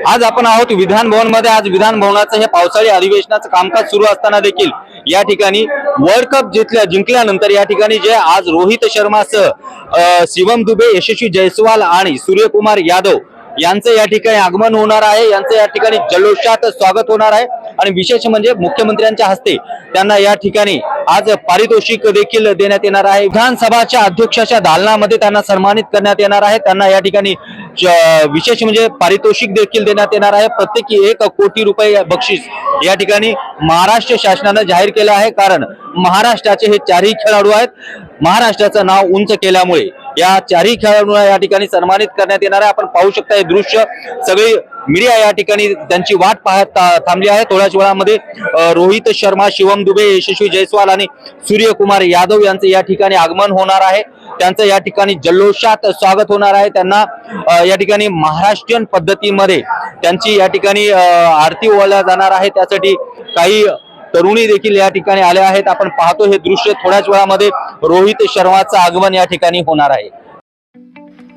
आज आपण आहोत विधान भवन मध्ये। आज विधान भवनाचं हे पावसाळी अधिवेशनाचं कामकाज सुरू असताना देखील या ठिकाणी वर्ल्ड कप जिंकल्यानंतर या ठिकाणी जे आज रोहित शर्मासह शिवम दुबे, यशस्वी जयस्वाल आणि सूर्यकुमार यादव यांचं या ठिकाणी आगमन होणार आहे। यांचं या ठिकाणी जल्लोषात स्वागत होणार आहे आणि विशेष म्हणजे मुख्यमंत्र्यांच्या हस्ते त्यांना या ठिकाणी आज पारितोषिक देखील देण्यात येणार आहे। विधानसभाच्या अध्यक्षाच्या दालनामध्ये त्यांना सन्मानित करण्यात येणार आहे। त्यांना या ठिकाणी विशेष म्हणजे पारितोषिक देखील देण्यात येणार आहे। प्रत्येकी 1 कोटी रुपये बक्षीस या ठिकाणी महाराष्ट्र शासनाने जाहीर केलं आहे, कारण महाराष्ट्राचे हे चारही खेळाडू आहेत। महाराष्ट्राचं नाव उंच केल्यामुळे या चारही खेळाडूंना या ठिकाणी सन्मानित करण्यात येणार आहे। आपण पाहू शकता हे दृश्य, सगळी मीडिया या ठिकाणी त्यांची वाट पाहत थांबली आहे। थोड्याच वेळामध्ये रोहित शर्मा, शिवम दुबे, यशस्वी जयस्वाल आणि सूर्यकुमार यादव यांचे या ठिकाणी आगमन होणार आहे। त्यांचं या ठिकाणी जल्लोषात स्वागत होणार आहे। त्यांना या ठिकाणी महाराष्ट्रीयन पद्धतीमध्ये त्यांची या ठिकाणी आरती ओवाळल्या जाणार आहे। त्यासाठी काही तरुणी देखील या ठिकाणी आले आहेत। आपण पाहतो हे दृश्य, थोड्याच वेळामध्ये रोहित शर्माचं आगमन या ठिकाणी होणार आहे।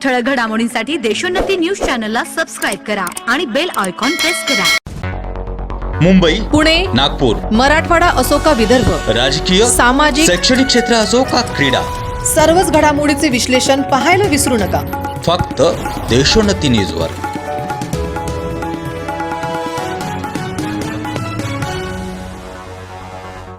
ठळक घडामोडींसाठी देशोन्नती न्यूज चॅनलला सबस्क्राइब करा आणि बेल आयकॉन प्रेस करा। मुंबई, पुणे, नागपूर, मराठवाडा असो का विदर्भ, राजकीय, सामाजिक, शैक्षणिक क्षेत्र असो का क्रीडा, सर्वच घडामोडीचे विश्लेषण पाहायला विसरू नका। फक्त देशोन्नती न्यूजवर।